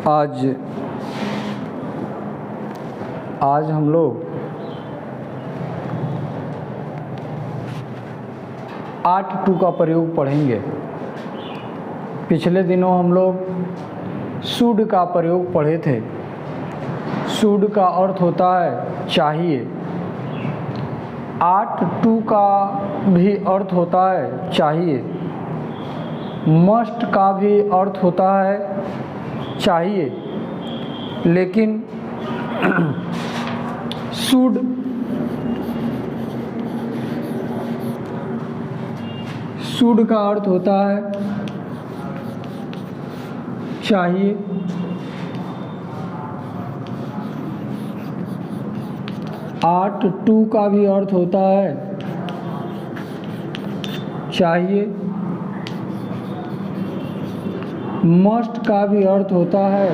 आज हम लोग 8-2 का प्रयोग पढ़ेंगे। पिछले दिनों हम लोग शुड का प्रयोग पढ़े थे। शुड का अर्थ होता है चाहिए। 8-2 का भी अर्थ होता है चाहिए। मस्ट का भी अर्थ होता है चाहिए, लेकिन शुड का अर्थ होता है चाहिए। आठ टू का भी अर्थ होता है चाहिए। मस्ट का भी अर्थ होता है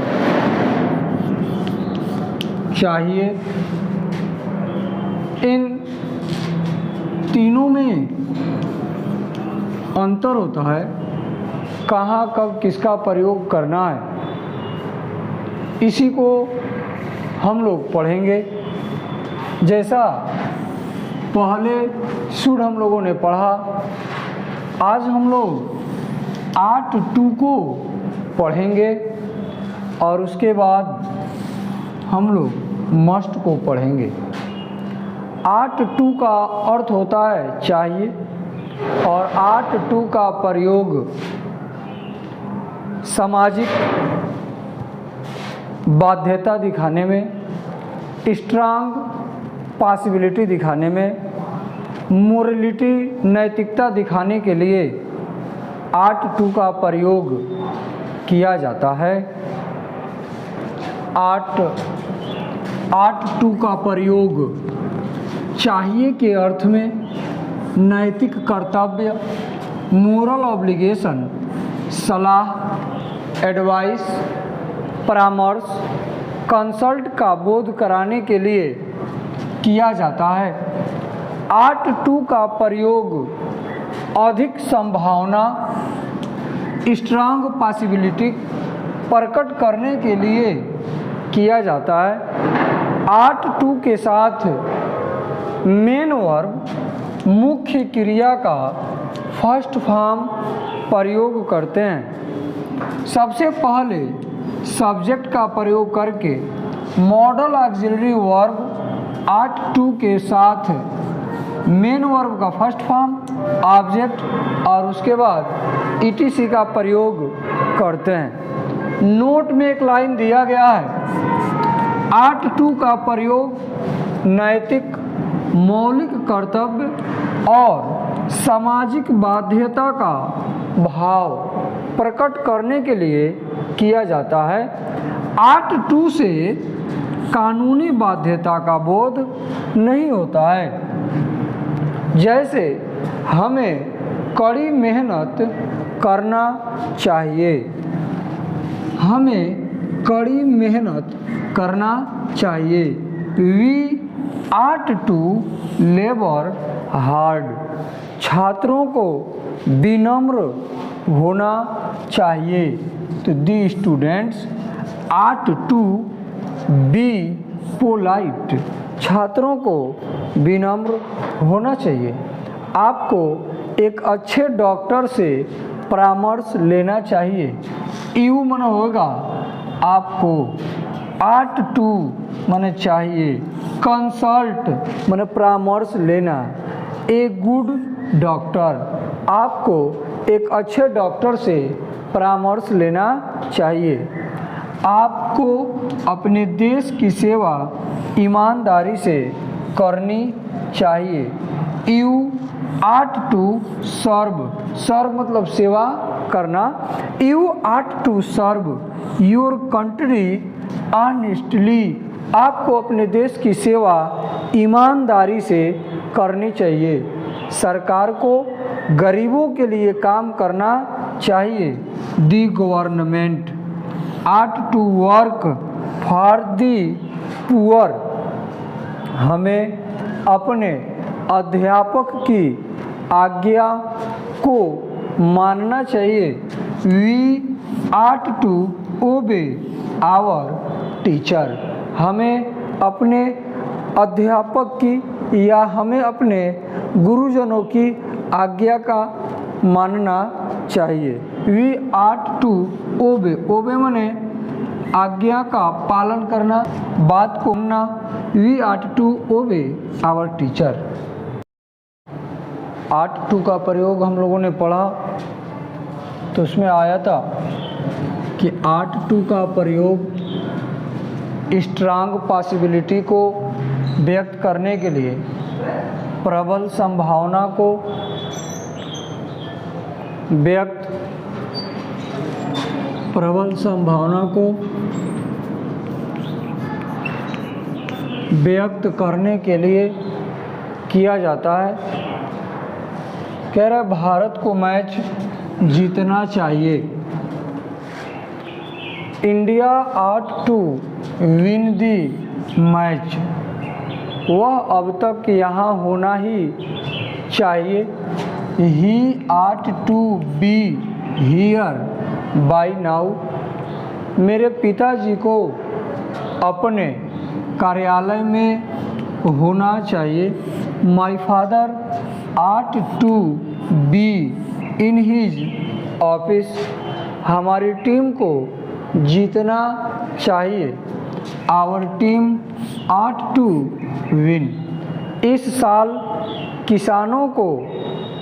चाहिए। इन तीनों में अंतर होता है, कहाँ कब किसका प्रयोग करना है, इसी को हम लोग पढ़ेंगे। जैसा पहले शुड हम लोगों ने पढ़ा, आज हम लोग 8-2 को पढ़ेंगे और उसके बाद हम लोग मस्ट को पढ़ेंगे। 8-2 का अर्थ होता है चाहिए और 8-2 का प्रयोग सामाजिक बाध्यता दिखाने में, स्ट्रांग पॉसिबिलिटी दिखाने में, मोरलिटी नैतिकता दिखाने के लिए 8-2 का प्रयोग किया जाता है। 8-2 का प्रयोग चाहिए के अर्थ में नैतिक कर्तव्य, मोरल ऑब्लिगेशन, सलाह, एडवाइस, परामर्श, कंसल्ट का बोध कराने के लिए किया जाता है। 8-2 का प्रयोग अधिक संभावना, स्ट्रांग पॉसिबिलिटी प्रकट करने के लिए किया जाता है। 8-2 के साथ मेन वर्ब, मुख्य क्रिया का फर्स्ट फॉर्म प्रयोग करते हैं। सबसे पहले सब्जेक्ट का प्रयोग करके मॉडल ऑक्सिलरी वर्ब 8-2 के साथ मेन वर्ब का फर्स्ट फॉर्म, ऑब्जेक्ट और उसके बाद ईटीसी का प्रयोग करते हैं। नोट में एक लाइन दिया गया है, 8-2 का प्रयोग नैतिक, मौलिक कर्तव्य और सामाजिक बाध्यता का भाव प्रकट करने के लिए किया जाता है। 8-2 से कानूनी बाध्यता का बोध नहीं होता है। जैसे हमें कड़ी मेहनत करना चाहिए, हमें कड़ी मेहनत करना चाहिए। We ought to labor hard। छात्रों को विनम्र होना चाहिए। तो the students ought to be polite। छात्रों को विनम्र होना चाहिए। आपको एक अच्छे डॉक्टर से परामर्श लेना चाहिए। यू मन होगा आपको, 8-2 माने चाहिए, कंसल्ट माने परामर्श लेना। ए गुड डॉक्टर, आपको एक अच्छे डॉक्टर से परामर्श लेना चाहिए। आपको अपने देश की सेवा ईमानदारी से करनी चाहिए। यू ought to serve, सर्व मतलब सेवा करना। You ought to serve your country honestly, आपको अपने देश की सेवा ईमानदारी से करनी चाहिए। सरकार को गरीबों के लिए काम करना चाहिए। दी government ought to work for the poor, हमें अपने अध्यापक की आज्ञा को मानना चाहिए। We ought to obey our teacher, हमें अपने अध्यापक की या हमें अपने गुरुजनों की आज्ञा का मानना चाहिए। वी आट टू ओबे, ओबे माने आज्ञा का पालन करना, बात को मानना। We ought to obey our teacher. Ought to का प्रयोग हम लोगों ने पढ़ा तो उसमें आया था कि आट टू का प्रयोग स्ट्रांग पॉसिबिलिटी को व्यक्त करने के लिए, प्रबल संभावना को व्यक्त करने के लिए किया जाता है। कह रहा है भारत को मैच जीतना चाहिए। India ought to win the match, वह अब तक यहाँ होना ही चाहिए। He ought to be here by now, मेरे पिताजी को अपने कार्यालय में होना चाहिए। My father ought to be in his office, हमारी टीम को जीतना चाहिए। Our team ought to win, इस साल किसानों को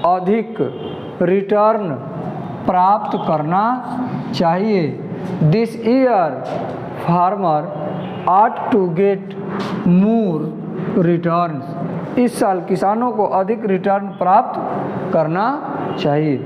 अधिक रिटर्न प्राप्त करना चाहिए। This year farmer ought to get more returns, इस साल किसानों को अधिक रिटर्न प्राप्त करना चाहिए।